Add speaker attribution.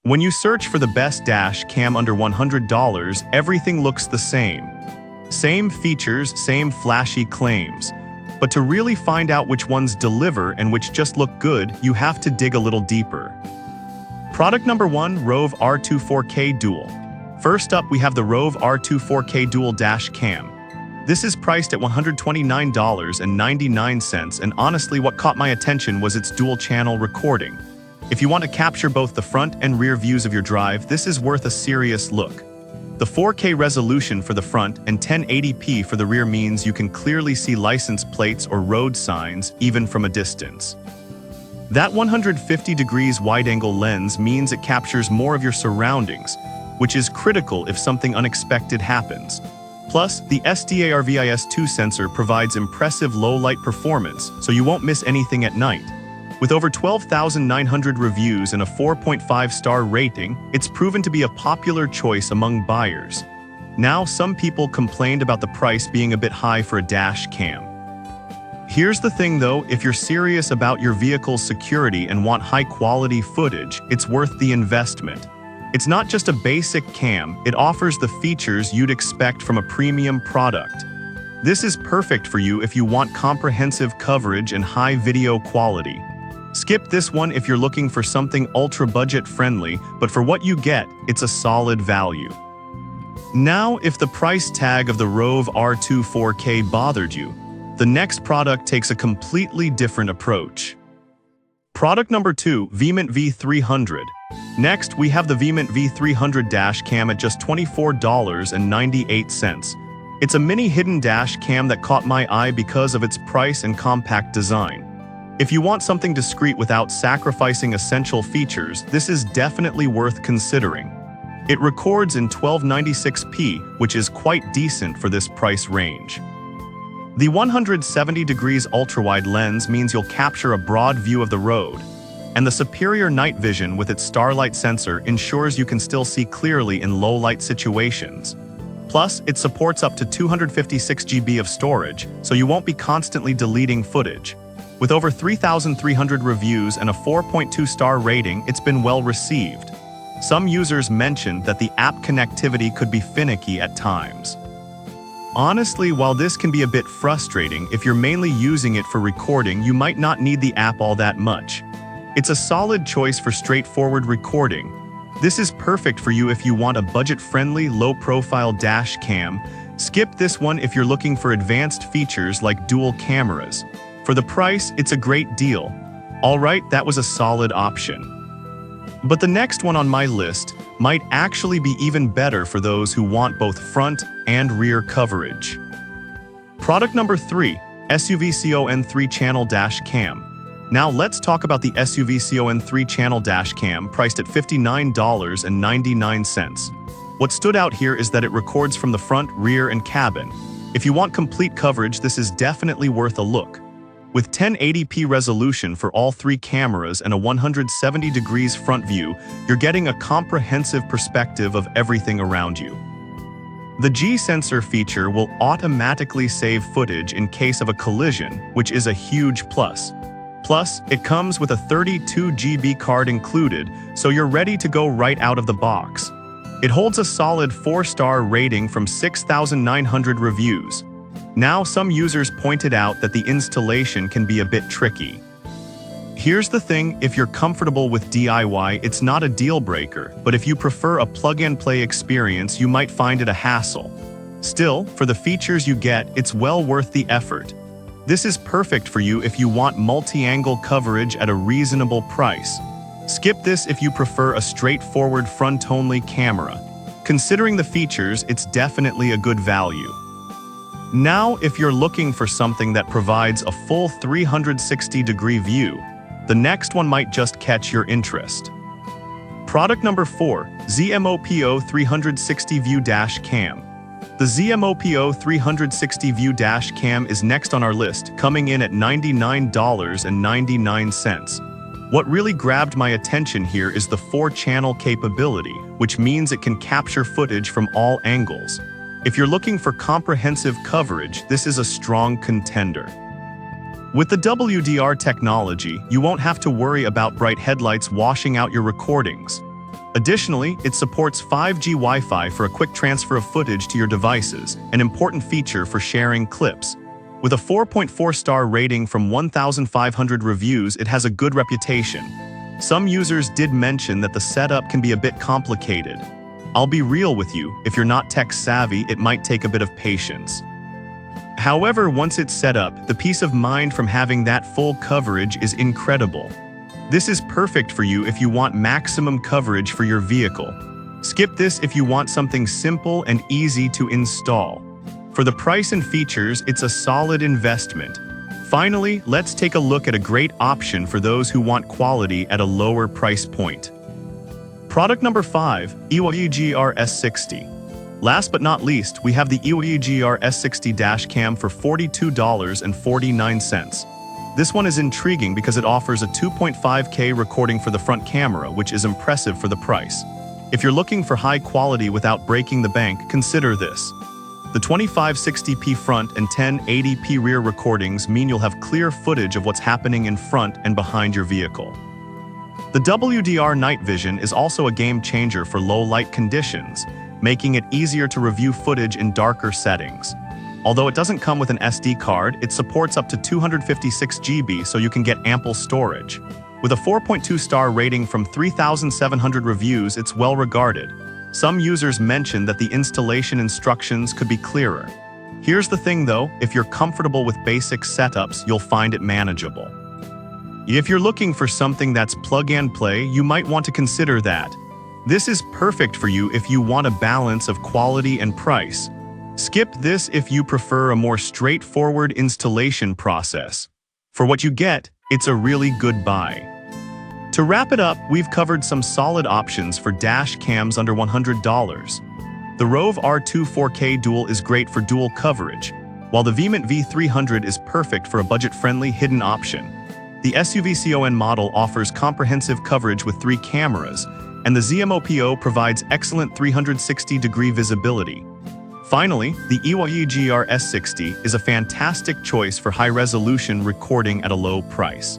Speaker 1: When you search for the best dash cam under $100, everything looks the same. Same features, same flashy claims. But to really find out which ones deliver and which just look good, you have to dig a little deeper. Product number 1, Rove R2 4K Dual. First up, we have the Rove R2 4K Dual Dash Cam. This is priced at $129.99, and honestly what caught my attention was its dual-channel recording. If you want to capture both the front and rear views of your drive, this is worth a serious look. The 4K resolution for the front and 1080p for the rear means you can clearly see license plates or road signs even from a distance. That 150 degrees wide-angle lens means it captures more of your surroundings, which is critical if something unexpected happens. Plus, the SDARVIS2 sensor provides impressive low-light performance, so you won't miss anything at night. With over 12,900 reviews and a 4.5-star rating, it's proven to be a popular choice among buyers. Now, some people complained about the price being a bit high for a dash cam. Here's the thing though, if you're serious about your vehicle's security and want high-quality footage, it's worth the investment. It's not just a basic cam, it offers the features you'd expect from a premium product. This is perfect for you if you want comprehensive coverage and high video quality. Skip this one if you're looking for something ultra-budget friendly, but for what you get, it's a solid value. Now, if the price tag of the Rove R2 4K bothered you, the next product takes a completely different approach. Product number 2, Vmint V300. Next, we have the Vmint V300 dash cam at just $24.98. It's a mini hidden dash cam that caught my eye because of its price and compact design. If you want something discreet without sacrificing essential features, this is definitely worth considering. It records in 1296p, which is quite decent for this price range. The 170 degrees ultrawide lens means you'll capture a broad view of the road, and the superior night vision with its starlight sensor ensures you can still see clearly in low-light situations. Plus, it supports up to 256 GB of storage, so you won't be constantly deleting footage. With over 3,300 reviews and a 4.2-star rating, it's been well received. Some users mentioned that the app connectivity could be finicky at times. Honestly, while this can be a bit frustrating, if you're mainly using it for recording, you might not need the app all that much. It's a solid choice for straightforward recording. This is perfect for you if you want a budget-friendly, low-profile dash cam. Skip this one if you're looking for advanced features like dual cameras. For the price, it's a great deal. Alright, that was a solid option. But the next one on my list might actually be even better for those who want both front and rear coverage. Product number 3, SUVCON 3-channel dash cam. Now let's talk about the SUVCON 3-channel dash cam priced at $59.99. What stood out here is that it records from the front, rear, and cabin. If you want complete coverage, this is definitely worth a look. With 1080p resolution for all 3 cameras and a 170 degrees front view, you're getting a comprehensive perspective of everything around you. The G-sensor feature will automatically save footage in case of a collision, which is a huge plus. Plus, it comes with a 32 GB card included, so you're ready to go right out of the box. It holds a solid 4-star rating from 6,900 reviews. Now, some users pointed out that the installation can be a bit tricky. Here's the thing, if you're comfortable with DIY, it's not a deal breaker, but if you prefer a plug-and-play experience, you might find it a hassle. Still, for the features you get, it's well worth the effort. This is perfect for you if you want multi-angle coverage at a reasonable price. Skip this if you prefer a straightforward front-only camera. Considering the features, it's definitely a good value. Now, if you're looking for something that provides a full 360-degree view, the next one might just catch your interest. Product number 4, ZMOPO 360 View Dash Cam. The ZMOPO 360 View Dash Cam is next on our list, coming in at $99.99. What really grabbed my attention here is the 4-channel capability, which means it can capture footage from all angles. If you're looking for comprehensive coverage, this is a strong contender. With the WDR technology, you won't have to worry about bright headlights washing out your recordings. Additionally, it supports 5G Wi-Fi for a quick transfer of footage to your devices, an important feature for sharing clips. With a 4.4-star rating from 1,500 reviews, it has a good reputation. Some users did mention that the setup can be a bit complicated. I'll be real with you, if you're not tech-savvy, it might take a bit of patience. However, once it's set up, the peace of mind from having that full coverage is incredible. This is perfect for you if you want maximum coverage for your vehicle. Skip this if you want something simple and easy to install. For the price and features, it's a solid investment. Finally, let's take a look at a great option for those who want quality at a lower price point. Product number 5, EYE-GR S60. Last but not least, we have the EYE-GR S60 dashcam for $42.49. This one is intriguing because it offers a 2.5K recording for the front camera, which is impressive for the price. If you're looking for high quality without breaking the bank, consider this. The 2560p front and 1080p rear recordings mean you'll have clear footage of what's happening in front and behind your vehicle. The WDR night vision is also a game changer for low light conditions, making it easier to review footage in darker settings. Although it doesn't come with an SD card, it supports up to 256 GB, so you can get ample storage. With a 4.2-star rating from 3,700 reviews, it's well regarded. Some users mentioned that the installation instructions could be clearer. Here's the thing though, if you're comfortable with basic setups, you'll find it manageable. If you're looking for something that's plug and play, you might want to consider that. This is perfect for you if you want a balance of quality and price. Skip this if you prefer a more straightforward installation process. For what you get, it's a really good buy. To wrap it up, we've covered some solid options for dash cams under $100. The Rove R2 4K Dual is great for dual coverage, while the VMint V300 is perfect for a budget-friendly hidden option. The SUV-CON model offers comprehensive coverage with 3 cameras, and the ZMOPO provides excellent 360-degree visibility. Finally, the EYE-GR S60 is a fantastic choice for high-resolution recording at a low price.